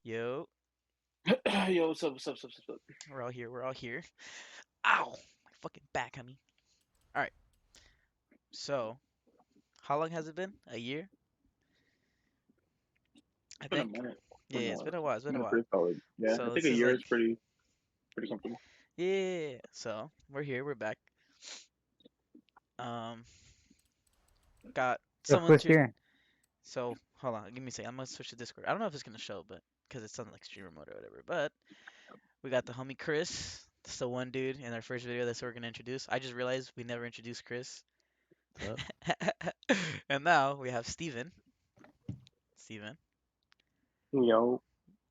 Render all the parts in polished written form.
Yo, Yo, what's up? we're all here. We're all here. Ow! My fucking back, homie. All right. So, how long has it been? A year, I It's been a think. minute. Yeah, yeah, it's been a while. It's It's been been a a while. pretty solid. Yeah, I So think this a is year is like, pretty something. yeah. So we're here. We're back. Um, got So someone who's to. here? So hold on. Give me a second. I'm gonna switch to Discord. I don't know if it's gonna show, but because it's on like streamer mode or whatever. But we got the homie Chris. That's the one dude in our first video that's we're gonna introduce. I just realized we never introduced Chris. Hello? And now we have Steven. Steven. Yo,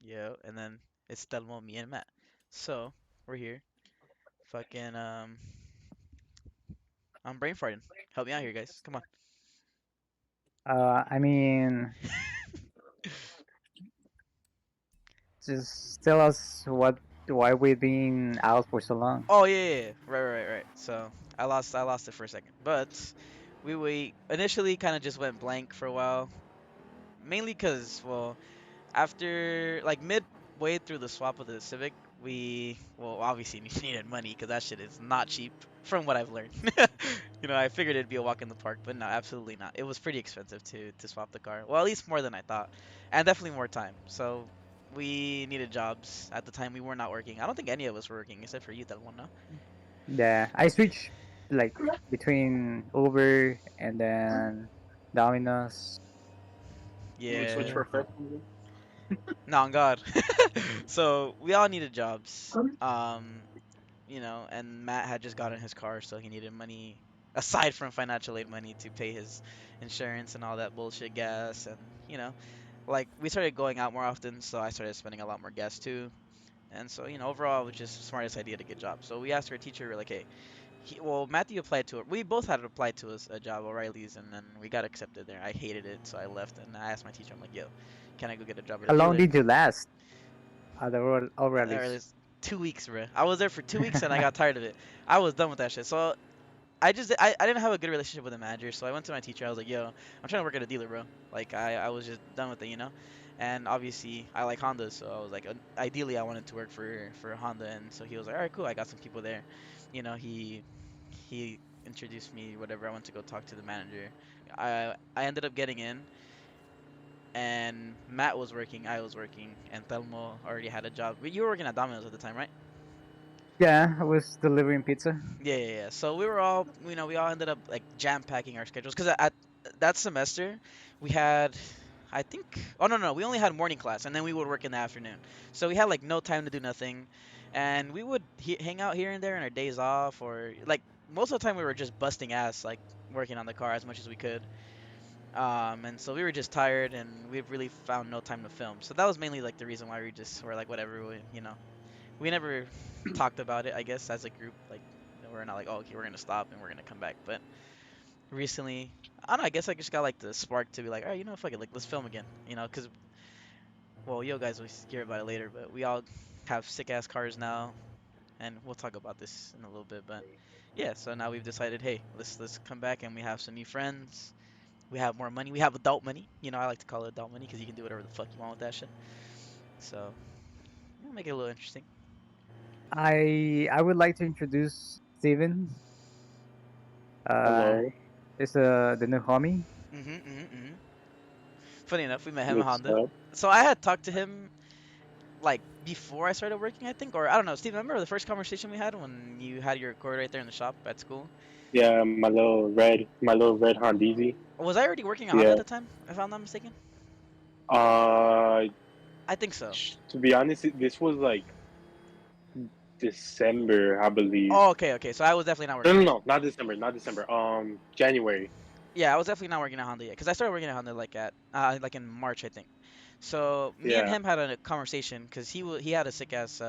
Yo, and then it's Telmo, me, and Matt. So we're here. Fucking I'm brain farting. Help me out here, guys. Come on. I mean, just tell us why we've been out for so long. Oh yeah, yeah, yeah. Right. So I lost it for a second, but we initially kind of just went blank for a while, mainly because well after like midway through the swap of the Civic, we well obviously needed money because that shit is not cheap from what I've learned. I figured it'd be a walk in the park, but no, absolutely not. It was pretty expensive to swap the car. Well, at least more than I thought, and definitely more time. So we needed jobs at the time. We were not working. I don't think any of us were working except for you, that one. No. Yeah, I switched like between Uber and then Domino's. we switch Yeah. for Yeah. a second. No, on God. So we all needed jobs. And Matt had just gotten his car, so he needed money aside from financial aid money to pay his insurance and all that bullshit gas and you know, like we started going out more often, so I started spending a lot more gas too. And so, overall it was just the smartest idea to get jobs. So we asked our teacher, we're like, hey, Matthew applied to it. We both had applied to a job, O'Reilly's, and then we got accepted there. I hated it, so I left and I asked my teacher, I'm like, yo, can I go get a job at a How long dealer? did you last at the Or O'Reilly's? 2 weeks, bro. I was there for 2 weeks and I got tired of it. I was done with that shit. So I didn't have a good relationship with the manager, so I went to my teacher. I was like, "Yo, I'm trying to work at a dealer, bro. Like I was just done with it. And obviously I like Honda, so I was like, ideally I wanted to work for Honda, and so he was like, all right, cool. I got some people there. He introduced me, whatever. I went to go talk to the manager. I ended up getting in, and Matt was working, I was working, and Thelmo already had a job. You were working at Domino's at the time, right? Yeah, I was delivering pizza. Yeah. So we were all, we all ended up like jam packing our schedules because at that semester we had, I think, oh no, we only had morning class and then we would work in the afternoon. So we had like no time to do nothing, and we would hang out here and there in our days off, or like most of the time we were just busting ass, like working on the car as much as we could. And so we were just tired and we really found no time to film. So that was mainly like the reason why we just were like whatever, we never talked about it, I guess, as a group. Like, we're not like, oh, okay, we're gonna stop and we're gonna come back. But recently, I don't know. I guess I just got like the spark to be like, all right, fuck it, like let's film again. Cause well, you guys will hear about it later, but we all have sick ass cars now, and we'll talk about this in a little bit. But yeah, so now we've decided, hey, let's come back and we have some new friends. We have more money. We have adult money. I like to call it adult money because you can do whatever the fuck you want with that shit. So yeah, make it a little interesting. I would like to introduce Steven. Uh, Hello, is the new homie. Mhm. Funny enough, we met him in what's Honda. up? So I had talked to him like before I started working, I think, or I don't know. Steve, remember the first conversation we had when you had your cord right there in the shop at school? Yeah, my little red Hondeezy. Was I already working at Honda at Yeah. the time, if I'm not mistaken? Uh, I think so. to be honest, this was like December, I believe. Oh, okay. So I was definitely not No, working no, there. no, not December, not December. January. Yeah, I was definitely not working at Honda yet, because I started working at Honda like in March, I think. So me and Yeah, him had a conversation because he had a sick ass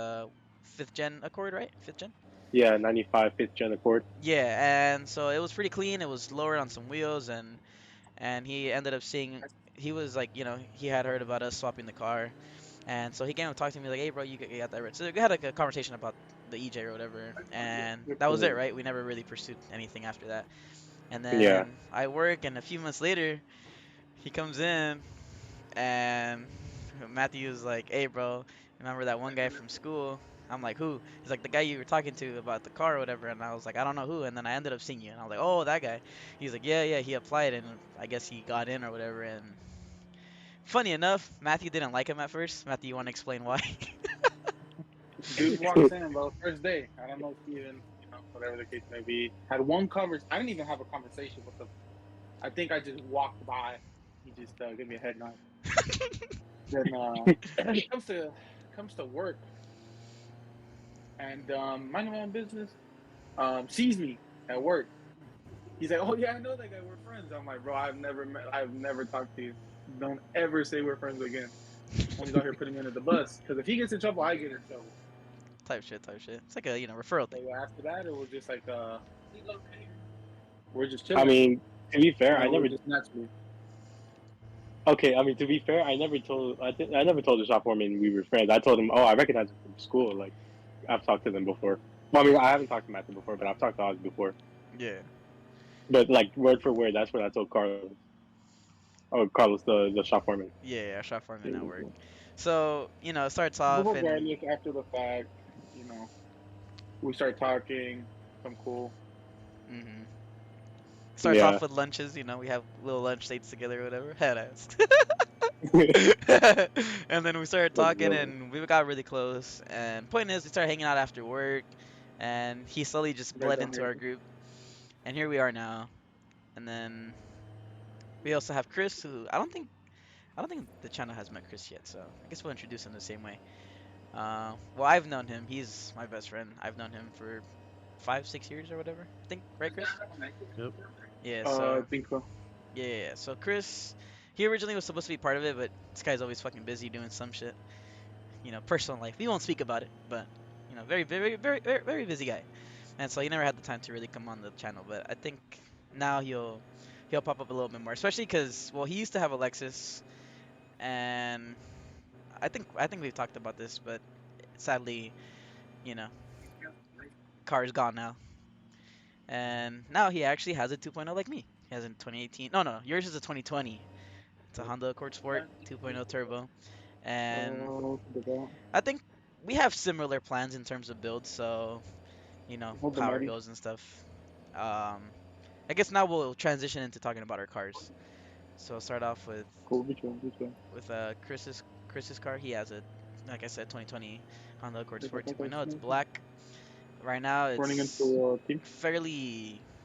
fifth gen Accord, right? Fifth gen. yeah, 95 fifth gen Accord. Yeah, and so it was pretty clean. It was lowered on some wheels, and he ended up seeing, he was like, he had heard about us swapping the car, and so he came and talked to me like, hey bro, you got that right. So we had like a conversation about the EJ or whatever, and that was it, right? We never really pursued anything after that. And Yeah. then I work, and a few months later, he comes in, and Matthew was like, "Hey, bro, remember that one guy from school?" I'm like, "Who?" He's like, "The guy you were talking to about the car or whatever." And I was like, "I don't know who." And then I ended up seeing you, and I was like, "Oh, that guy." He's like, "Yeah, yeah, he applied, and I guess he got in or whatever." And funny enough, Matthew didn't like him at first. Matthew, you want to explain why? Dude walks in, bro. First day. I don't know if he even, whatever the case may be. Had one convers. I didn't even have a conversation with him. I think I just walked by. He just gave me a head nod. Then he comes to work and minding my own business. Sees me at work. He's like, "Oh yeah, I know that guy. We're friends." I'm like, "Bro, I've never talked to you. Don't ever say we're friends again." Homie's out here putting me under the bus because if he gets in trouble, I get in trouble. Type shit, type shit. It's like a referral So thing. yeah, after that, it was just like we're just I chilling. mean, to be fair, I We're never. just naturally. Okay, I mean, to be fair, I never told the shop foreman we were friends. I told him, oh, I recognize him from school. Like, I've talked to them before. Well, I mean, I haven't talked to Matthew before, but I've talked to Oz before. Yeah, But like word for word, that's what I told Carlos. Oh, Carlos, the shop foreman. yeah, yeah. Shop for him at work. So it starts But off and regardless, after the fact, you know, we start talking. I'm cool. hmm starts off Yeah. with lunches. We have little lunch dates together or whatever. Head ass. Let's And then we started talking, go. and we got really close. And point is, we started hanging out after work, and he slowly just You guys bled down into here? our group. And here we are now. And then we also have Chris, who I don't think the channel has met Chris yet, so I guess we'll introduce him the same way. Well, I've known him. He's my best friend. I've known him for 5, 6 years or whatever. I think, right, Chris? Yep. Yeah. I So think so. yeah, yeah, yeah. So Chris, he originally was supposed to be part of it, but this guy's always fucking busy doing some shit. Personal life. We won't speak about it, but very, very, very, very, very busy guy. And so he never had the time to really come on the channel. But I think now he'll pop up a little bit more, especially because well, he used to have a Lexus, and I think we've talked about this, but sadly, you know, car is gone now. And now he actually has a 2.0 like me. He has a 2018. No, no, yours is a 2020. It's a Honda Accord Sport 2.0 turbo. And Forgot. I think we have similar plans in terms of builds, so Hold the power mighty. goes and stuff. Um, I guess now we'll transition into talking about our cars. So I'll start off with Cool. Be chill. Be chill. Chris's car. He has a, like I said, 2020 Honda Accord Take a Sport photo, 2.0. It's Snoopy. black. Right now, Running it's into team.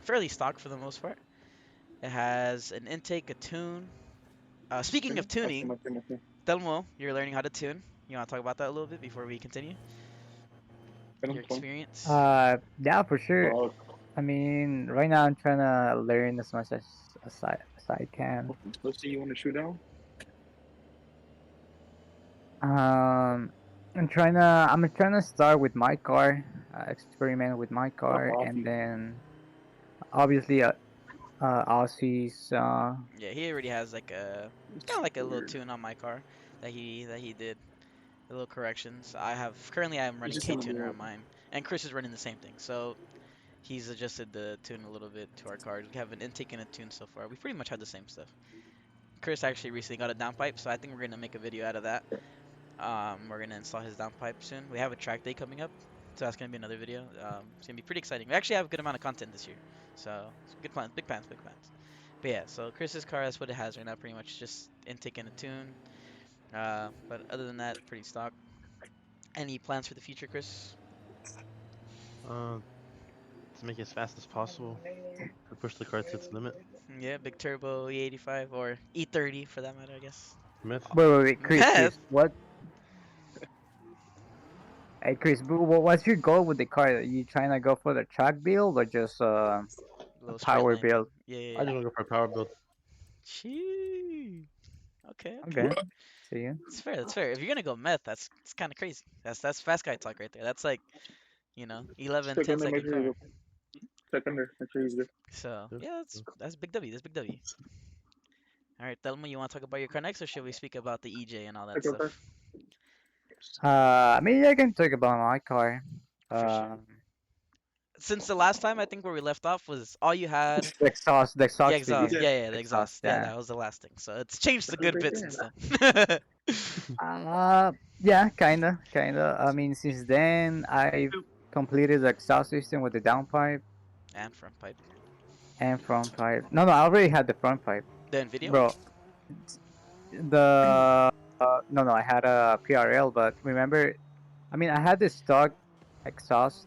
fairly stock for the most part. It has an intake, a tune. Speaking of I see tuning, my team. I see. Telmo, you're learning how to tune. You want to talk about that a little bit before we continue? Venom Your 20. experience? Yeah, for sure. Fuck. I mean, right now I'm trying to learn as much as I can. Let's see. You want to shoot down? Um, I'm trying to start with my car, experiment with my Fuck car, off and you. then obviously Aussie's. Yeah, he already has like a kind It's of like a little weird. tune on my car that he did. The little corrections. I'm It's running just K gonna tuner be. on mine, and Chris is running the same thing. So he's adjusted the tune a little bit to our cars. We have an intake and a tune so far. We pretty much have the same stuff. Chris actually recently got a downpipe, so I think we're gonna make a video out of that. We're gonna install his downpipe soon. We have a track day coming up, so that's gonna be another video. It's gonna be pretty exciting. We actually have a good amount of content this year, so it's good plans, big plans, big plans. But yeah, so Chris's car, that's what it has right now, pretty much just intake and a tune. But other than that, pretty stock. Any plans for the future, Chris? Uh, to make it as fast as possible, to push the car to its limit. Yeah, big turbo E85 or E30 for that matter, I guess. Myth. Wait, Chris, Meth. what? Hey, Chris, what's your goal with the car? Are you trying to go for the track build or just a Little straight power line. build? Yeah, yeah, I yeah. just want to go for a power build. Chee. Okay, okay. Okay, see you. It's fair. That's fair. If you're gonna go meth, that's kind of crazy. That's fast guy talk right there. That's like 11, Check 10 under. Make second sure he's car. good. Check under. Make sure he's good. So Yeah. yeah, that's big W. That's big W. All right, Thelma, you want to talk about your car next, or should we speak about the EJ and all that Check over. stuff? I mean, I can talk about my car. For sure. Um, since the last time I think where we left off was all you had. The Yeah, exhaust exhaust. video. Yeah. Yeah, the Exhaust, exhaust. Yeah, yeah. that was the last thing. So it's changed a That's good right bit there. since then. Uh, yeah, kinda. I mean, since then I've completed the exhaust system with the downpipe And front pipe. and front pipe. No, I already had the front pipe, The Nvidia one? bro. The no, I had a PRL, but remember, I mean, I had the stock exhaust,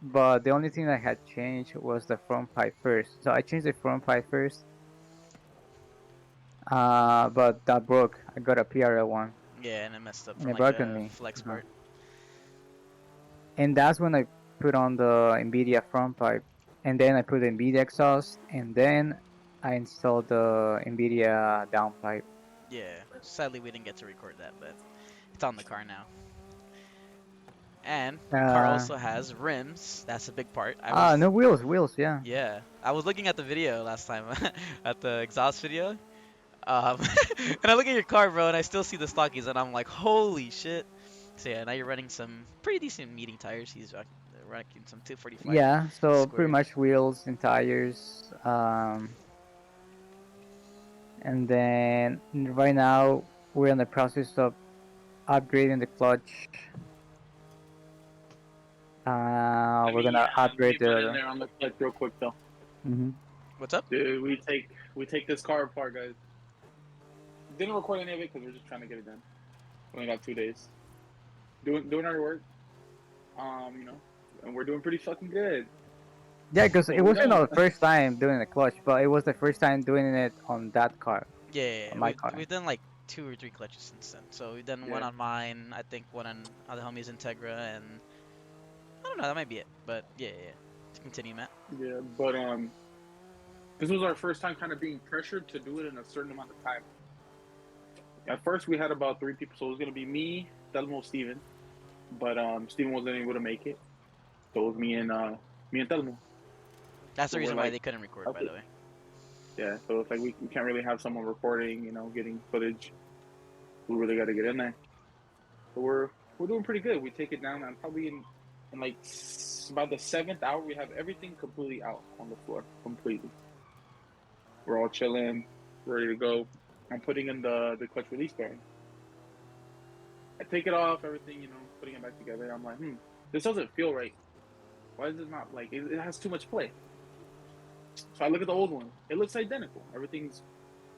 but the only thing I had changed was the front pipe first. So I changed the front pipe first, but that broke. I got a PRL one, Yeah, and it messed up and from it like broke on a me. flex Uh-huh. part. And that's when I put on the NVIDIA front pipe, and then I put the NVIDIA exhaust, and then I installed the NVIDIA downpipe. Yeah, sadly we didn't get to record that, but it's on the car now. And car Uh, also has rims. That's a big part. I was, no wheels, yeah. yeah, I was looking at the video last time, at the exhaust video. Um, and I look at your car, bro, and I still see the stockies, and I'm like, holy shit. So yeah, now you're running some pretty decent meeting tires. He's running some 245 Yeah, so pretty squared. much wheels and tires. And then right now we're in the process of upgrading the clutch. Let We're me gonna let upgrade me butt in the. there on the clutch real quick though. Hmm. What's up? Dude, we take this car apart, guys. Didn't record any of it because we're just trying to get it done. We only got 2 days. Doing our work. You know, and we're doing pretty fucking good. Yeah, because But it we're wasn't done. our first time doing the clutch, but it was the first time doing it on that car, Yeah, on my we've car. we've done like 2 or 3 clutches since then. So we've done one Yeah. on mine, I think one on other homies Integra, and I don't know, that might be it. But yeah. To continue, Matt. Yeah, but this was our first time kind of being pressured to do it in a certain amount of time. At first, we had about 3 people, so it was gonna be me, Telmo, Steven. But Steven wasn't able to make it, so it was me and Telmo. That's the So we're reason why like, they couldn't record, by okay, the way. yeah. So it's like we can't really have someone recording, getting footage. We really got to get in there. So we're doing pretty good. We take it down, and probably in like about the 7th hour, we have everything completely out on the floor, completely. We're all chilling, ready to go. I'm putting in the clutch release bearing. I take it off, everything, putting it back together. I'm like, this doesn't feel right. Why is it not like it has too much play? So I look at the old one. It looks identical. Everything's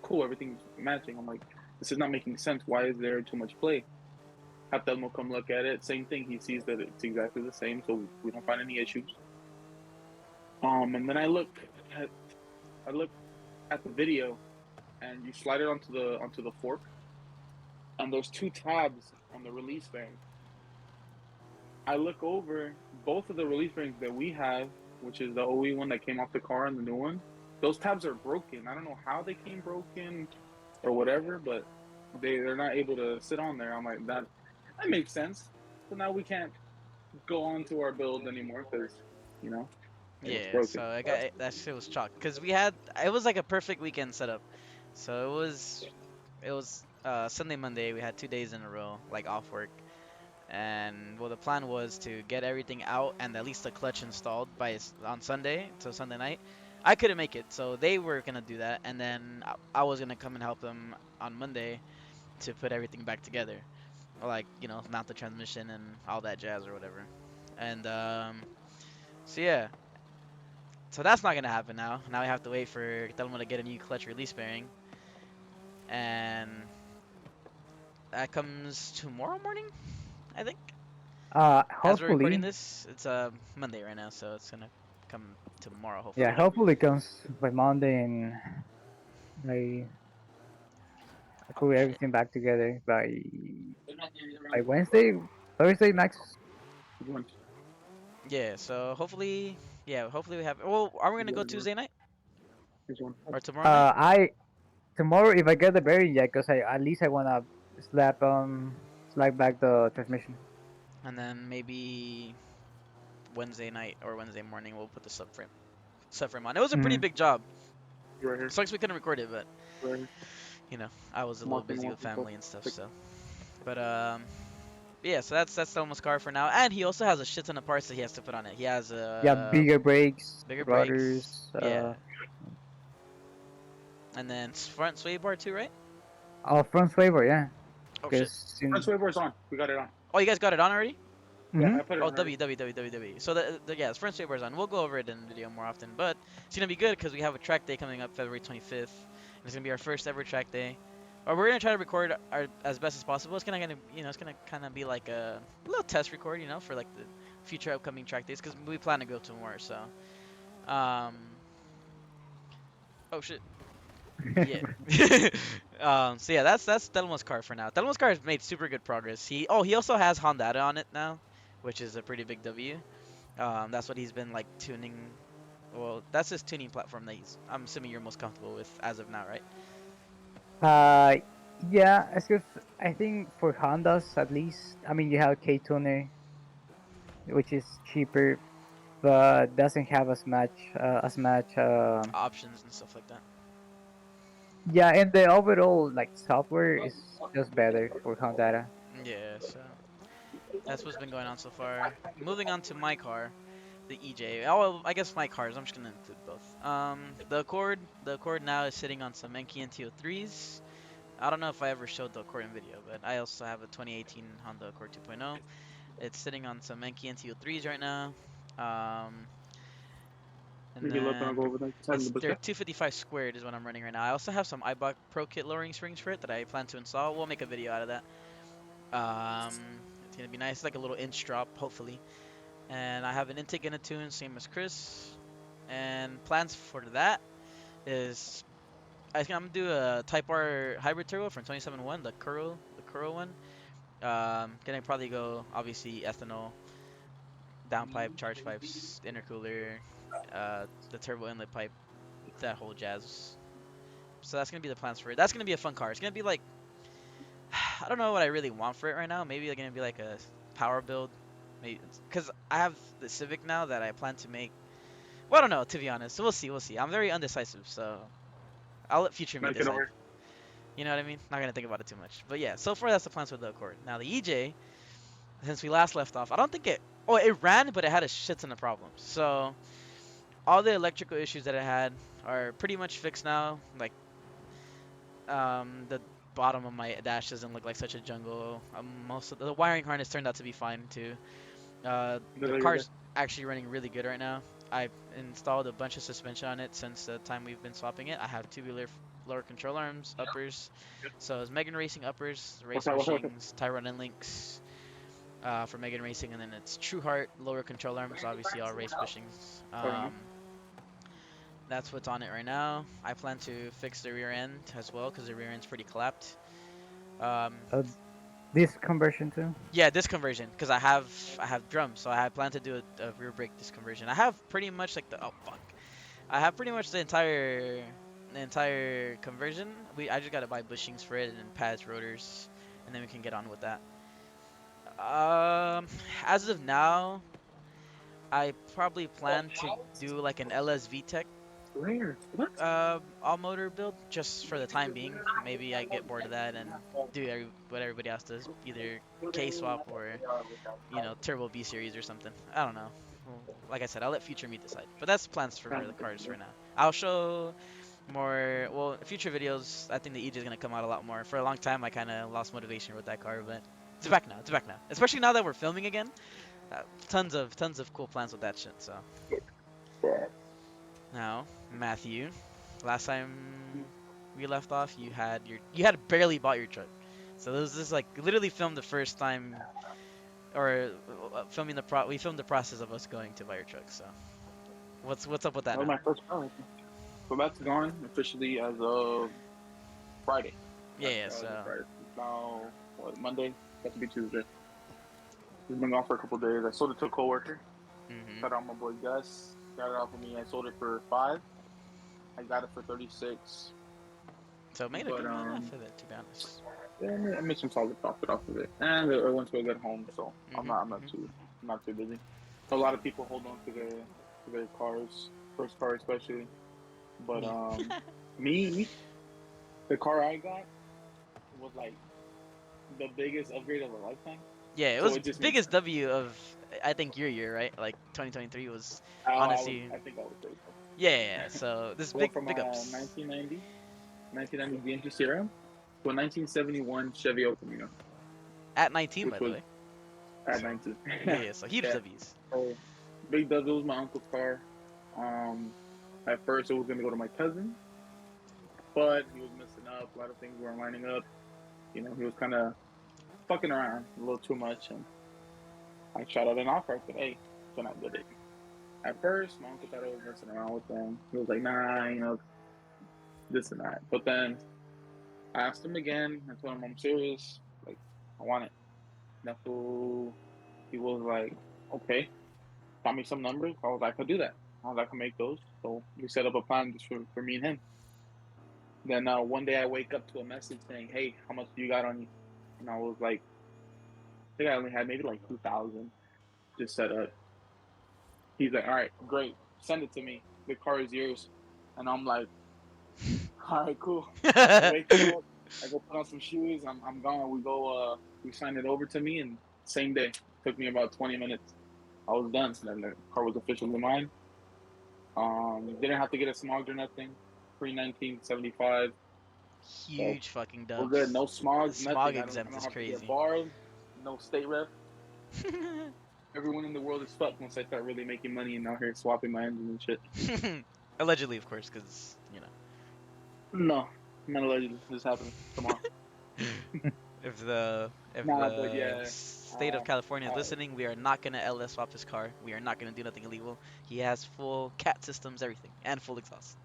cool. Everything's matching. I'm like, this is not making sense. Why is there too much play? Have Telmo come look at it. Same thing. He sees that it's exactly the same, so we don't find any issues. And then at I look at the video, and you slide it onto the fork, and there's 2 tabs on the release bearing. I look over both of the release bearings that we have, which is the OE one that came off the car and the new one. Those tabs are broken. I don't know how they came broken or whatever, but they're not able to sit on there. I'm like, that makes sense. So now we can't go on to our build anymore because you know it was Yeah, broken. so I got that shit was chalk because it was like a perfect weekend setup. So it was Sunday, Monday. We had 2 days in a row, like off work. And well, the plan was to get everything out and at least the clutch installed on Sunday, so Sunday night. I couldn't make it, so they were gonna do that, and then I was gonna come and help them on Monday to put everything back together, like mount the transmission and all that jazz or whatever. And so yeah, so that's not gonna happen now. Now we have to wait for Telmo to get a new clutch release bearing, and that comes tomorrow morning, I think. As we're recording Hopefully, this, it's Monday right now, so it's gonna come tomorrow, yeah, hopefully. hopefully it comes by Monday and I Oh put shit. everything back together by Wednesday, Thursday max. Yeah, so hopefully we have. Well, are we gonna go Tuesday night Here's one. or tomorrow night? I tomorrow if I get the bearing, yeah, cause at least I wanna slap back the transmission. And then maybe Wednesday night or Wednesday morning we'll put the subframe on. It was a pretty Hmm. big job. Right here. Sucks we couldn't record it, but Right here. I was a little busy with family and stuff. So, but Yeah, so that's Telmo's car for now, and he also has a shit ton of parts that he has to put on it. He has Yeah, bigger brakes, bigger brakes, rudders, yeah, and then front sway bar too, right? front swivel, yeah. Oh shit! Because Front swivel's on. We got it on. Oh, you guys got it on already? Yeah, hmm I put it Oh, on already. W. So yeah, it's front sway bars on. We'll go over it in the video more often, but it's gonna be good because we have a track day coming up February 25th. And it's gonna be our first ever track day. Or we're gonna try to record our as best as possible. It's gonna kind of be like a little test record, for like the future upcoming track days because we plan to go to more. So, um, oh shit. Yeah. So yeah, that's Telmo's car for now. Telmo's car has made super good progress. He also has Honda on it now, which is a pretty big W. That's what he's been like tuning. Well, that's his tuning platform that I'm assuming you're most comfortable with as of now, right? uh, yeah, it's because I think for Hondas at least, I mean, you have K tuner, which is cheaper, but doesn't have as much. Options and stuff like that. Yeah, and the overall like software is just better for Honda. Yeah, so that's what's been going on so far. Moving on to my car, the EJ. Oh, well, I guess my cars. I'm just gonna include both. The Accord now is sitting on some Enki NTO3s. I don't know if I ever showed the Accord in video, but I also have a 2018 Honda Accord 2.0. It's sitting on some Enki NTO3s right now. Um, and Maybe let them then go over there. Send the they're biscuit. 255 squared is what I'm running right now. I also have some iBox Pro Kit lowering springs for it that I plan to install. We'll make a video out of that. It's gonna be nice, it's like a little inch drop, hopefully. And I have an intake and a tune, same as Chris. And plans for that is I'm gonna do a Type R hybrid turbo from 27.1, the Kuro one. Gonna probably go obviously ethanol, downpipe, charge pipes, intercooler, the turbo inlet pipe, that whole jazz. So that's gonna be the plans for it. That's gonna be a fun car. It's gonna be like I don't know what I really want for it right now. Maybe it's gonna be like a power build, maybe because I have the Civic now that I plan to make. Well, I don't know to be honest. So we'll see. We'll see. I'm very undecisive, so I'll let future me Make it decide. over. You know what I mean? Not gonna think about it too much. But yeah, so far that's the plans with the Accord. Now the EJ, since we last left off, I don't think it. Oh, it ran, but it had a shit ton of problems. So all the electrical issues that it had are pretty much fixed now. Like the bottom of my dash doesn't look like such a jungle. Most of the wiring harness turned out to be fine too. The car's actually running really good right now. I installed a bunch of suspension on it since the time we've been swapping it. I have tubular lower control arms, uppers. So it's Megan Racing uppers, race What's that? bushings, Tyrone and links for Megan Racing, and then it's True Heart lower control arms, obviously all race bushings. That's what's on it right now. I plan to fix the rear end as well because the rear end's pretty clapped. Um, Uh, this conversion too. yeah, disc conversion because I have drums, so I plan to do a rear brake disc conversion. I have pretty much like the oh fuck, I have pretty much the entire conversion. I just gotta buy bushings for it and pads, rotors, and then we can get on with that. Um, as of now, I probably plan to do like an LSV Tech Where? What? all motor build just for the time being. Maybe I get bored of that and do what everybody else does, either K swap or turbo B series or something. I don't know. Well, like I said, I'll let future me decide. But that's plans for the cars for now. I'll show more. Well, future videos. I think the EJ is gonna come out a lot more. For a long time, I kind of lost motivation with that car, but it's back now. It's back now. Especially now that we're filming again. Tons of cool plans with that shit. So now, Matthew, last time we left off, you had barely bought your truck. So this is like literally filmed the first time, or we filmed the process of us going to buy your truck. So what's up with that That was now? my first car. So that's gone officially as of Friday. Yeah, yeah. As of So Friday. Now, what, Monday? Got to be Tuesday. It's been gone for a couple days. I sold it to a coworker. hmm Shout out my boy Gus. Got it off of me. I sold it for 5. I got it for 36. so it made a But good money off of it, to be honest. yeah, I made some solid profit off of it, and I went to a good home, so I'm hmm not I'm not hmm too I'm not too busy. So a lot of people hold on to their cars, first car especially. But Me. me, the car I got was like the biggest upgrade of a lifetime. Yeah, it So was it just makes biggest sense. W of I think your year, right? Like 2023 was Oh, honestly. I think I would say so. Yeah, yeah, yeah. So this I went big from big ups 1990 GMC Sierra to a 1971 Chevy El Camino, at 19, by which the was way. at So 19. yeah, yeah. So huge Yeah. W's. So Big W was my uncle's car. Um, at first it was gonna go to my cousin, but he was messing up. A lot of things weren't lining up. You know, he was kind of fucking around a little too much, and I shot out an offer. I said, "Hey, can I get it?" At first, my uncle thought I was messing around with them. He was like, "Nah, you know, this and that." But then I asked him again. I told him I'm serious. Like, I want it. That's who he was like, "Okay, got me some numbers." I was like, "I could do that. I was like, I can make those." So we set up a plan just for me and him. Then one day I wake up to a message saying, "Hey, how much do you got on you?" And I was like, "I think I only had maybe like 2,000 just set up." He's like, "All right, great, send it to me. The car is yours." And I'm like, "All right, cool." I wake up, I go put on some shoes. I'm gone. We go. We sign it over to me, and same day. Took me about 20 minutes. I was done. So then the car was officially mine. Didn't have to get it smogged or nothing. Pre 1975. So Huge fucking we're good. dubs. No smog, Smog nothing. I exempt don't is have to get crazy. barred. No state ref. Everyone in the world is fucked once I start really making money and out here swapping my engine and shit. Allegedly, of course, because you know. No, not allegedly. This happening tomorrow. If Nah, but the yeah. state of Uh, California is uh, listening, we are not gonna LS swap his car. We are not gonna do nothing illegal. He has full cat systems, everything, and full exhaust.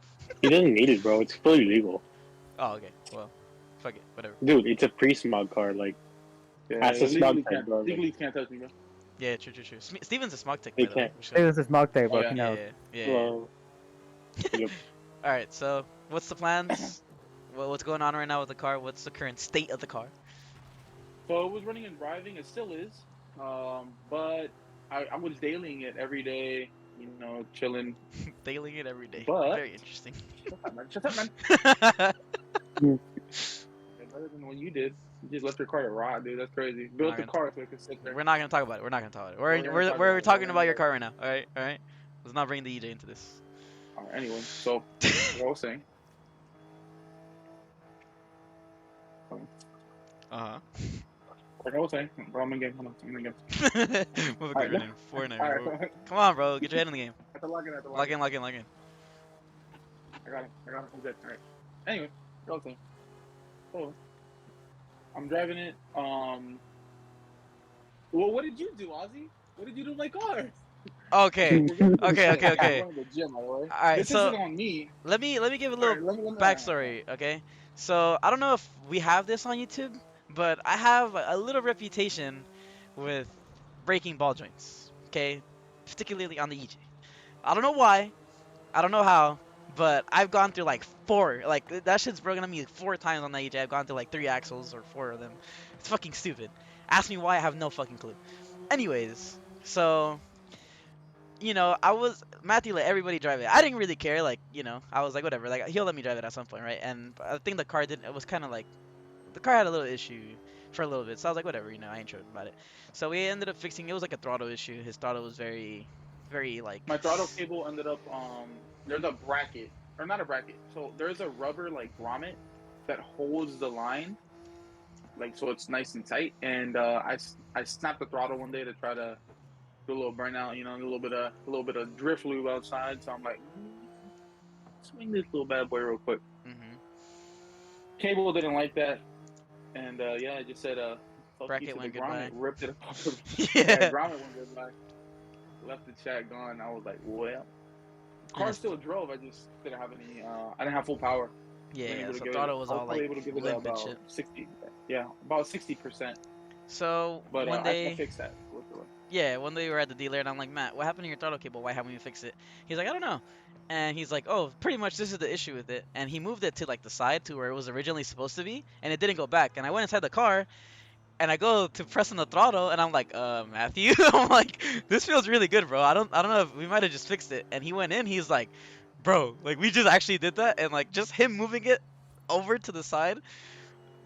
He doesn't need it, bro. It's fully legal, Oh, okay. Well, fuck it. Whatever. dude. It's a pre-smog car. Like, yeah, ask the smog tech, bro. Like, legally can't touch me, bro. Yeah, true, true, true. Steven's a smog tech, they by the way. can't. It was a smog tag, Oh but yeah. he Yeah, knows. yeah, yeah, yeah. Well, yep. All right. So, what's the plans? What's going on right now with the car? What's the current state of the car? So it was running and driving. It still is. But I was dailying it every day. You know, chilling. Dailing it every day. But Very interesting. shut up, man. Shut up, man. Better than what you did. You just left your car to rot, dude. That's crazy. We're Built not the gonna. car so it could sit there. We're not gonna talk about it. We're not gonna talk about it. We're gonna talk We're about it. We're talking gonna about your talk car about right now. All right, all right. Let's not bring the EJ into this. it. All right, anyway, so like I was saying. Uh Like I was saying, bro, I'm in game. Hold on, I'm in game. huh. All right, Motherfucker running Fortnite, all bro. right. Come on, bro. Get your head in the game. I have to log in. I have to log Log in. in, log in, log in. I got it. I'm good. All right. Anyway, like I was saying. So I'm driving it. Well, what did you do, Ozzy? What did you do to my car? Okay. We're gonna do Okay, this okay, shit. I'm okay. going to the gym, by the way. All right. This So isn't on me. let me give a All little right, let me backstory. Okay. So I don't know if we have this on YouTube, but I have a little reputation with breaking ball joints. Okay. Particularly on the EJ. I don't know why. I don't know how, but I've gone through like four. Like that shit's broken on me 4 times on that EJ. I've gone through like 3 axles or 4 of them. It's fucking stupid. Ask me why. I have no fucking clue. Anyways, so I was Matthew let everybody drive it. I didn't really care. Like I was like whatever. Like he'll let me drive it at some point, right? And I think the car didn't. It was kind of like the car had a little issue for a little bit. So I was like whatever. I ain't tripping about it. So we ended up fixing. It was like a throttle issue. His throttle was very, very like. My throttle cable ended up there's a bracket or not a bracket. So there's a rubber like grommet that holds the line like so it's nice and tight. And I snapped the throttle one day to try to do a little burnout, a little bit of drift lube outside. So I'm like, swing this little bad boy real quick. Mhm. Cable didn't like that, and I just said fuck you Bracket to the went goodbye. grommet, ripped it apart. Yeah. Grommet went goodbye. Left the chat gone. I was like, well, car And still drove. I just didn't have any. I didn't have full power. yeah. So I throttle was was all probably like able to give it limp and about shit. 60. Yeah, about 60%. So But one I day. fixed that. Literally. Yeah, one day we were at the dealer and I'm like, Matt, what happened to your throttle cable? Why haven't we fixed it? He's like, I don't know. And he's like, oh, pretty much this is the issue with it. And he moved it to like the side to where it was originally supposed to be, and it didn't go back. And I went inside the car and I go to press on the throttle and I'm like, Matthew, I'm like, this feels really good, bro. I don't know if we might have just fixed it. And he went in, he's like, bro, like we just actually did that, and like just him moving it over to the side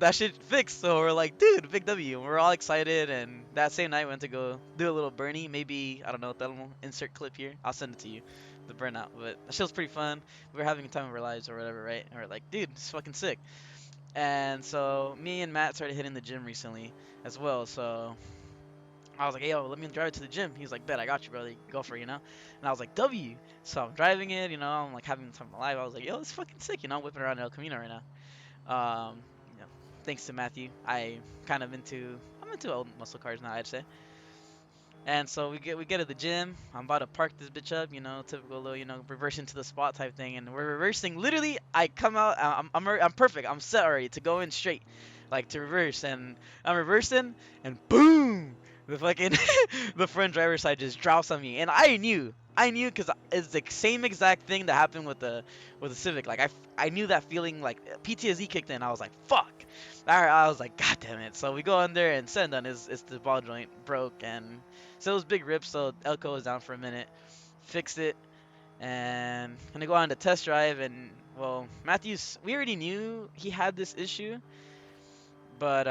that shit fixed. So we're like, dude, big W. And we're all excited. And that same night, we went to go do a little Bernie. Maybe, I don't know, Telmo, insert clip here. I'll send it to you, the burnout. But that shit was pretty fun. We were having a time of our lives or whatever, right? And we're like, dude, it's fucking sick. And so me and Matt started hitting the gym recently as well. So I was like, hey, yo, let me drive it to the gym. He was like, bet, I got you, brother. Go for it, you know? And I was like, W. So I'm driving it, I'm like having the time of my life. I was like, yo, it's fucking sick, I'm whipping around El Camino right now. Um, you know, thanks to Matthew, I'm into old muscle cars now, I'd say. And so we get at the gym. I'm about to park this bitch up, typical little, reverse into the spot type thing. And we're reversing. Literally, I come out. I'm perfect. I'm set already to go in straight, like to reverse. And I'm reversing, and boom, the fucking the front driver's side just drops on me. And I knew because it's the same exact thing that happened with the Civic. Like I knew that feeling, like PTSD kicked in. I was like, fuck. I was like, God damn it. So we go in there and send on is the ball joint broke, and so it was big rips. So Elko was down for a minute, fixed it, and gonna go on the test drive. And well, Matthews, we already knew he had this issue, but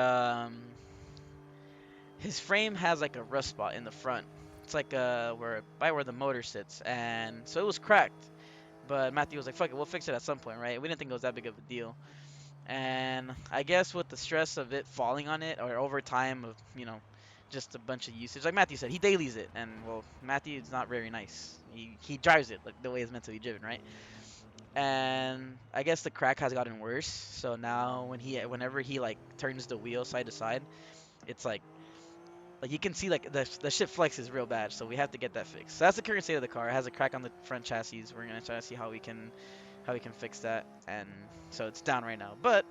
his frame has like a rust spot in the front. It's like where the motor sits, and so it was cracked. But Matthew was like, "Fuck it, we'll fix it at some point, right?" We didn't think it was that big of a deal. And I guess with the stress of it falling on it, or over time of just a bunch of usage, like Matthew said, he dailies it, and well, Matthew is not very nice. He drives it like the way it's meant to be driven, right? And I guess the crack has gotten worse. So now whenever he like turns the wheel side to side, it's like you can see like the shit flexes real bad. So we have to get that fixed. So that's the current state of the car. It has a crack on the front chassis. We're gonna try to see how we can fix that. And so it's down right now, but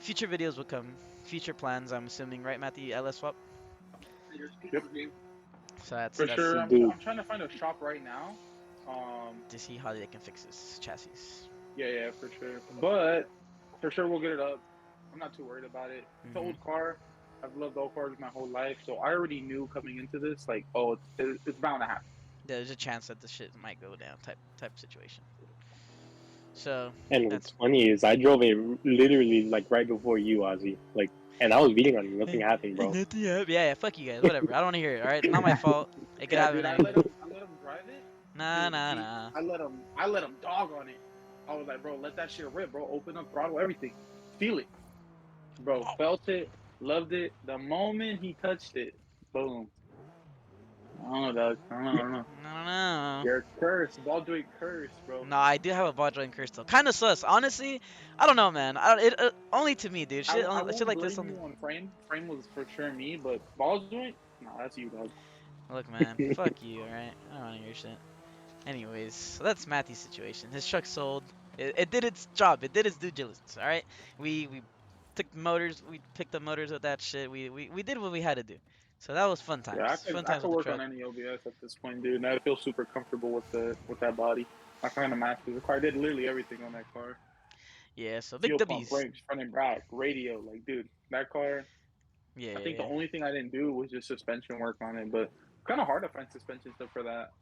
future videos will come. Future plans, I'm assuming, right, Matthew? LS swap. Yep. So that's For that's sure. Dude, I'm trying to find a shop right now. to see how they can fix this chassis. Yeah, for sure. But for sure we'll get it up. I'm not too worried about it. It's an Hmm. old car. I've loved old cars my whole life, so I already knew coming into this, like, oh, it's bound to happen. There's a chance that the shit might go down, type situation. So and that's what's funny is I drove it literally like right before you, Ozzy. Like, and I was beating on you. Nothing happened, bro. nothing up. Yeah, fuck you guys. Whatever. I don't want to hear it. All right, not my fault. It could Yeah, happen dude, to anybody. I let him drive it. Nah, Dude, nah, nah. I let him dog on it. I was like, bro, let that shit rip, bro. Open up throttle, everything. Feel it. Bro, felt it, loved it. The moment he touched it, boom. I don't know, dog. I don't know. No, no. You're cursed. Ball doing cursed, bro. No, I do have a ball joint curse though. Kind of sus. Honestly, I don't know, man. I don't, it only to me, dude. I Shit won't like this blame only. you on frame. Frame was for sure me, but ball joint, nah, that's you, dog. Look, man. Fuck you. All right. I don't want to hear shit. Anyways, so that's Matthew's situation. His truck sold. It did its job. It did its due diligence. All right. We took the motors. We picked up motors with that shit. We did what we had to do. So that was fun Yeah, times. Fun I times could with the work on truck. any OBS at this point, dude. And I feel super comfortable with that body. I kind of mastered the car. I did literally everything on that car. Yeah. So big Fuel pump, W's. brakes, front and back, radio. Like, dude, that car. Yeah. I Yeah. think the Yeah. only thing I didn't do was just suspension work on it, but kind of hard to find suspension stuff for that.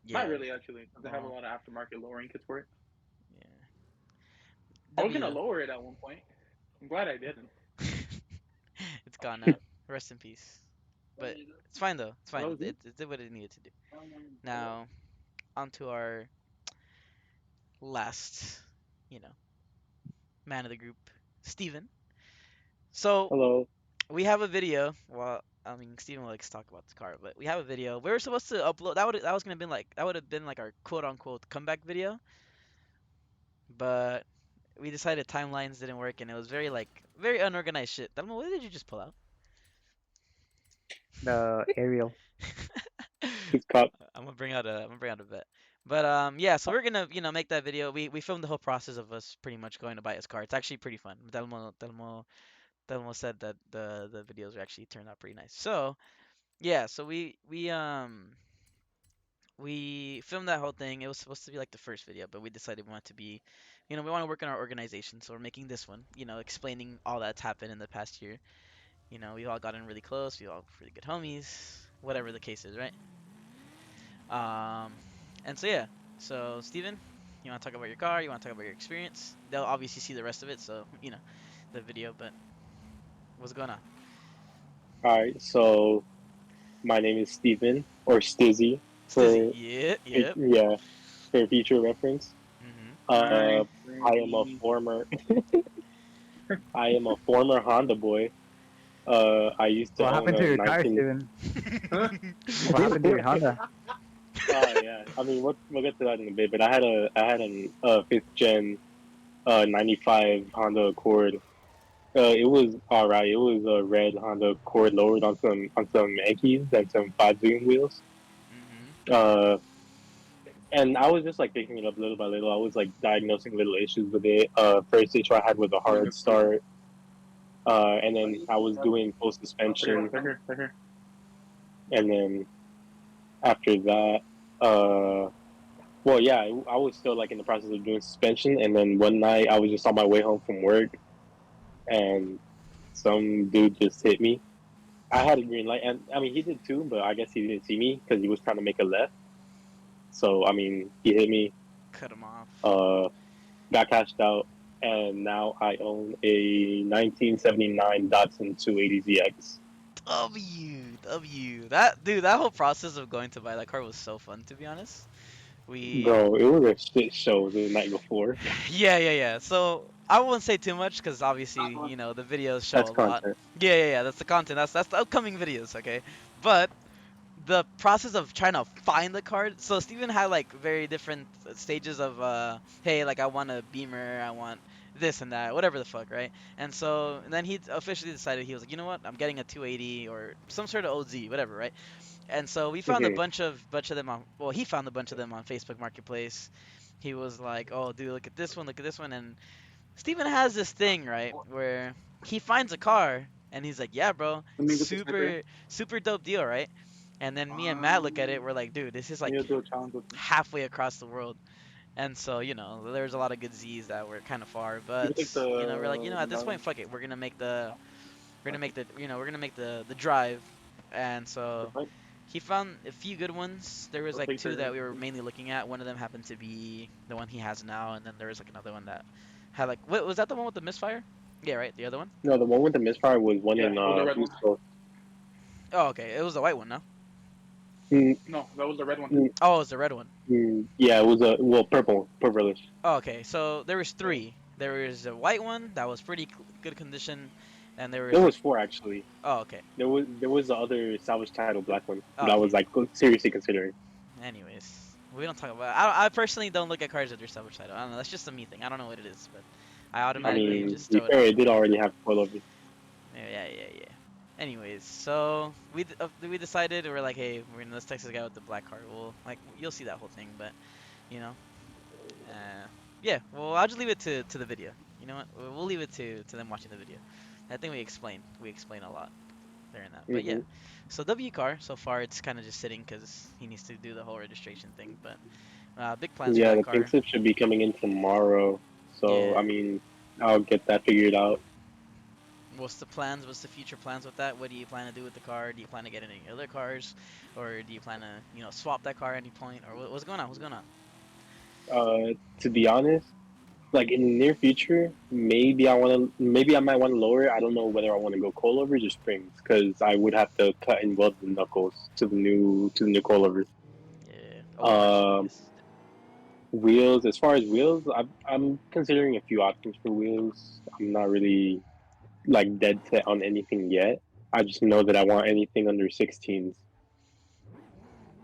Not Yeah. really, actually. They have a Well. lot of aftermarket lowering kits for it. Yeah. I was gonna W lower it at one point. I'm glad I didn't. though. It's gone now. Rest in peace. But it's fine though. It's Oh, that fine. was you? It did what it needed to do. Now onto our last, you know, man of the group, Steven. So Hello. we have a video. Well, I mean, Steven likes to talk about the car, but we have a video. We were supposed to upload that would have been like our quote unquote comeback video, but we decided timelines didn't work and it was very unorganized shit. Dalmo, what did you just pull out? The aerial. His cup. I'm gonna bring out a vet. But yeah, so we're gonna make that video. We filmed the whole process of us pretty much going to buy his car. It's actually pretty fun. Delmo said that the videos actually turned out pretty nice. So yeah, so we filmed that whole thing. It was supposed to be like the first video, but we decided we want to be, we want to work on our organization. So we're making this one, explaining all that's happened in the past year. We all gotten really close. We all really good homies. Whatever the case is, right? Um, and so yeah. So Steven, you want to talk about your car? You want to talk about your experience? They'll obviously see the rest of it, so the video. But What's going on? All right, so my name is Stephen or Stizzy Stizzy. for Yeah, yep. yeah for future reference. Mhm. Uh, Nice. I am a Ready. former Honda boy. I used to What own happened to a your tire, 19. Steven? Huh? What happened to your Honda? Oh yeah, I mean we'll get to that in a bit, but I had an fifth gen 95 Honda Accord. It was all right. It was a red Honda Accord lowered on some Yankees and some five zoom wheels. Mhm. Uh, and I was just like picking it up little by little. I was like diagnosing little issues with it. First issue I had was a hard start. And then I was doing full suspension, They're here. and then after that, well, yeah, I was still like in the process of doing suspension, and then one night I was just on my way home from work, and some dude just hit me. I had a green light, and I mean he did too, but I guess he didn't see me because he was trying to make a left. So I mean he hit me, Cut him off. uh, got cashed out, and now I own a 1979 Datsun 280ZX. W. That dude, that whole process of going to buy that car was so fun to be honest. We Bro, it was a shit show the night before. yeah. So I won't say too much because obviously, the videos show That's a lot. content. Yeah. That's the content. That's the upcoming videos, okay? But the process of trying to find the card. So Steven had like very different stages of hey, like I want a Beamer, I want this and that, whatever the fuck, right? And then he officially decided he was like, you know what, I'm getting a 280 or some sort of OZ, whatever, right? And so we found a Hmm. bunch of them on. Well, he found a bunch of them on Facebook Marketplace. He was like, oh, dude, look at this one, and Steven has this thing, right, where he finds a car and he's like, "Yeah, bro, Let me get this paper. super dope deal, right?" And then me and Matt look at it, we're like, "Dude, this is like You'll do a challenge with me. halfway across the world." And so, there's a lot of good Z's that were kind of far, You but take we're like, the at this no. point, fuck it, we're gonna make the drive. And so What? he found a few good ones. There was I'll like take two that the. we were mainly looking at. One of them happened to be the one he has now, and then there was like another one that had like, what was that, the one with the misfire? Yeah, right, the other one. No, the one with the misfire was one Yeah, in it was the red one. East Coast. Oh, okay, it was the white one, no? Mm, No, that was the red one. mm, Oh, it was the red one. yeah, it was a well purple, purplish. Oh, okay, so there was three. There was a white one that was pretty good condition, and there There was was like, four actually. oh, okay, There was the other salvage title black one oh, that I was okay. like seriously considering. Anyways, we don't talk about. I personally don't look at cars with their silver title. I don't know. That's just a me thing. I don't know what it is, but I I automatically mean, just to be throw it fair, out it there. did already have coilovers. Yeah. Anyways, so we decided we're like, hey, let's text this guy with the black card. Well, like you'll see that whole thing, but you know, yeah. Well, I'll just leave it to the video. You know what? We'll leave it to them watching the video. I think we explain a lot there in that. But yeah, Hmm. so W car so far it's kind of just sitting because he needs to do the whole registration thing. But big plans for Yeah, that the pink car. slip should be coming in tomorrow. So I Yeah. mean, I'll get that figured out. What's the plans? What's the future plans with that? What do you plan to do with the car? Do you plan to get any other cars, or do you plan to, swap that car at any point, or what's going on? What's going on? To be honest, like in the near future, maybe I might want to lower it. I don't know whether I want to go coilovers or springs because I would have to cut and weld the knuckles to the new coilovers. Yeah, overs, I Um, guess. Wheels. As far as wheels, I'm considering a few options for wheels. I'm not really like dead set on anything yet. I just know that I want anything under 16s.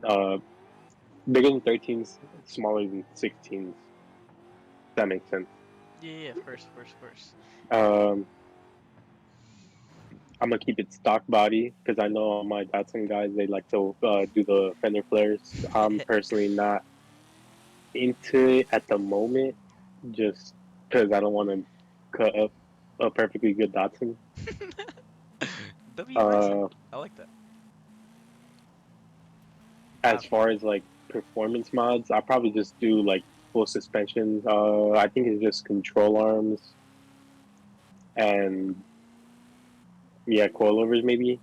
Uh, Bigger than 13s, smaller than 16s. That makes sense. Yeah, of course, of course, of course. Um, I'm gonna keep it stock body because I know all my Datsun guys they like to do the fender flares. I'm personally not into it at the moment, just because I don't want to cut up a perfectly good Datsun. W resin. Uh, I like that. as far as like performance mods, I probably just do like full suspension. I think it's just control arms and yeah, coilovers maybe.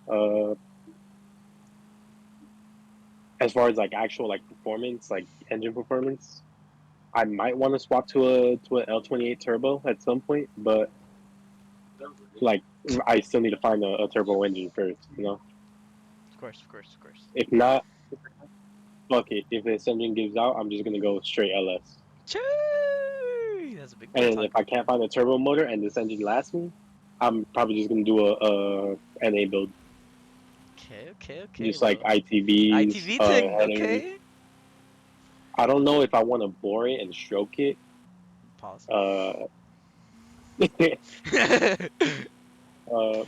As far as like actual like performance, like engine performance, I might want to swap to a L28 turbo at some point, but like I still need to find a turbo engine first. Of course, of course, of course. If not, fuck it. If this engine gives out, I'm just gonna go straight LS. Choo! That's a big boy And if talk. I can't find a turbo motor and this engine lasts me, I'm probably just gonna do a NA build, Okay, okay, okay. just like Little ITBs, ITV ting. headers. Okay. I don't know if I want to bore it and stroke it. Pause. Uh, uh,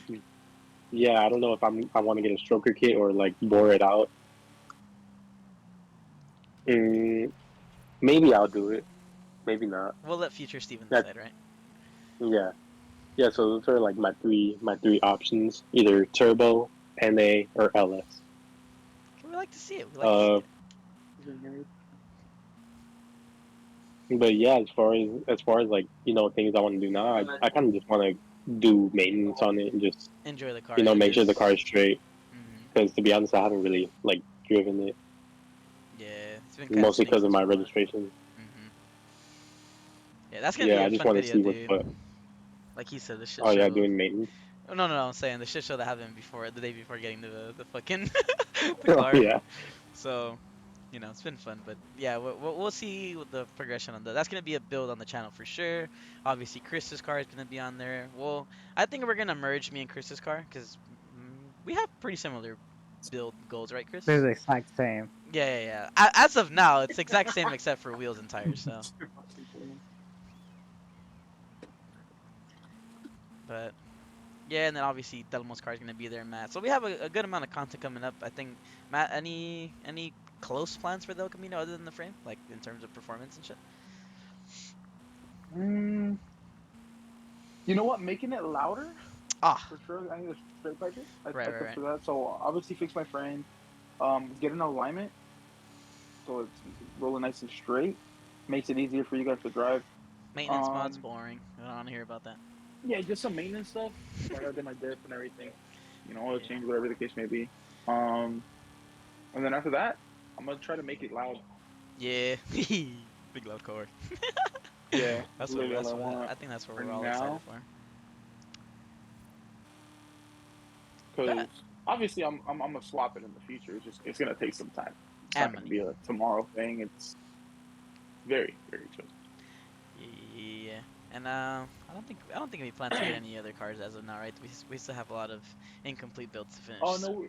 yeah, I don't know if I want to get a stroker kit or like bore it out. Mm, maybe I'll do it. Maybe not. We'll let future Steven That decide, right? yeah, yeah. So those are like my three options: either turbo, NA, or LS. Okay, we like to see it. We like to see Uh, it. but yeah, as far as like things I want to do now, I kind of just want to do maintenance on it and just Enjoy the cars and make sure the car just. is straight. Hmm. Because to be honest, I haven't really like driven it, Yeah, it's been kind of mostly sitting because of since my we bought it. registration. Hmm. Yeah, that's gonna be Yeah, a I just fun want to video, see what's dude. what. Like he said, the shit Oh yeah, show. doing maintenance. Oh, no, no, no. I'm saying the shit show that happened before the day before getting the fucking the Oh car. yeah, So, it's been fun, but yeah, we'll see what the progression on that. That's gonna be a build on the channel for sure. Obviously, Chris's car is gonna be on there. Well, I think we're gonna merge me and Chris's car because we have pretty similar build goals, right, They're Chris? the exact same. Yeah, yeah, yeah. As of now, it's exact same except for wheels and tires. So, but yeah, and then obviously Delmo's car is gonna be there, Matt. So we have a good amount of content coming up. I think Matt, any close plans for the El Camino other than the frame, like in terms of performance and shit? Mm, you know what? Making it louder Ah, for sure. I need to straight pipe it. right, I right, could right. for that. So obviously fix my frame. Get an alignment so it's rolling nice and straight. Makes it easier for you guys to drive. Maintenance mods, Um, boring. I don't want to hear about that. yeah, just some maintenance stuff. So I gotta get my diff and everything. Oil Yeah. change, whatever the case may be. Um, and then after that, I'm gonna try to make it loud. Yeah. Big loud car. Yeah, That's what literally all that's I what want I think that's what for we're all excited now. for. Because Bet. obviously I'm gonna swap it in the future. It's gonna take some time. It's And not gonna money. be a tomorrow thing. It's very very expensive. Yeah. And I don't think we plan to get any other cars as of now, right? We still have a lot of incomplete builds to finish. Oh So. no,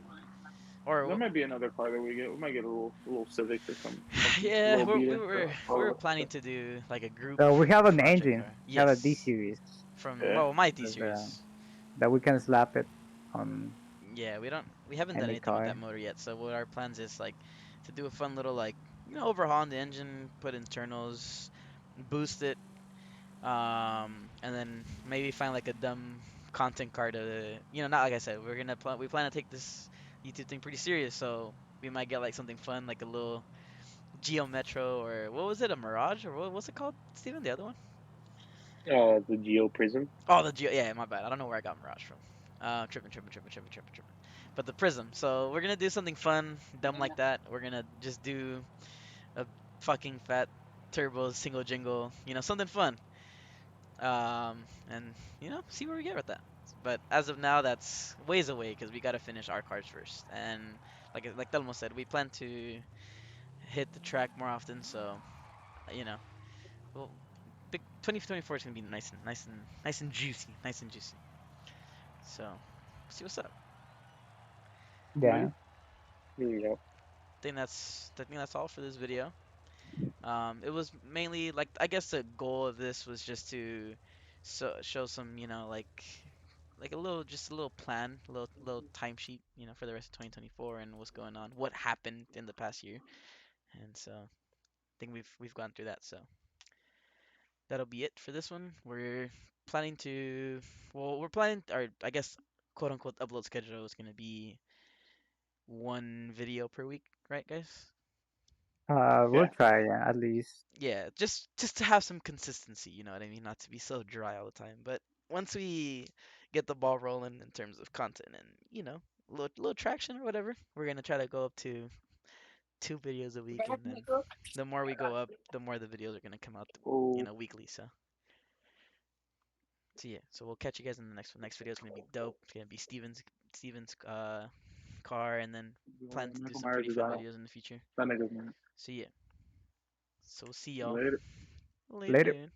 Or there might be another car that we get. We might get a little Civic or something, a yeah, little we we beater. were we were planning to do like a group So we have an project engine. car. We have a D Yes, series from Yeah. well, my D that, uh, series. that we can slap it on Yeah, we haven't done any anything with that car. motor yet. So what our plans is like to do a fun little like overhaul on the engine, put internals, boost it, and then maybe find like a dumb content car to not like I said we plan to take this YouTube thing pretty serious. So we might get like something fun like a little Geo Metro or what was it, a Mirage or what's it called, Steven? The other one? the Geo Prism. Oh, the Geo. Yeah, my bad. I don't know where I got Mirage from. Tripping. But the Prism. So we're gonna do something fun, dumb like that. We're gonna just do a fucking fat turbo single jingle, something fun. And see where we get with that. But as of now, that's ways away because we gotta finish our cars first. And like Telmo said, we plan to hit the track more often. So you know, well, big 2024 is gonna be nice and juicy, nice and juicy. So, see what's up. Yeah. Yeah. I think that's all for this video. It was mainly like I guess the goal of this was just to show some like just a little plan, a little timesheet, for the rest of 2024 and what's going on, what happened in the past year, and so I think we've gone through that. So that'll be it for this one. Planning to, we're planning, or I guess quote unquote upload schedule is gonna be one video per week, right, guys? We'll Yeah. try, yeah, at least. Yeah, just to have some consistency, you know what I mean? Not to be so dry all the time. But once we get the ball rolling in terms of content and, little traction or whatever, we're gonna try to go up to two videos a week, and then the more we go up, the more the videos are gonna come out, Oh, weekly. So So yeah, so we'll catch you guys in the next one. Next video is gonna be dope. It's gonna be Steven's car, and then plan to do Michael some Myers pretty is fun out. videos in the future. That nigga's man. So yeah, so see y'all Later. later, Later. dude.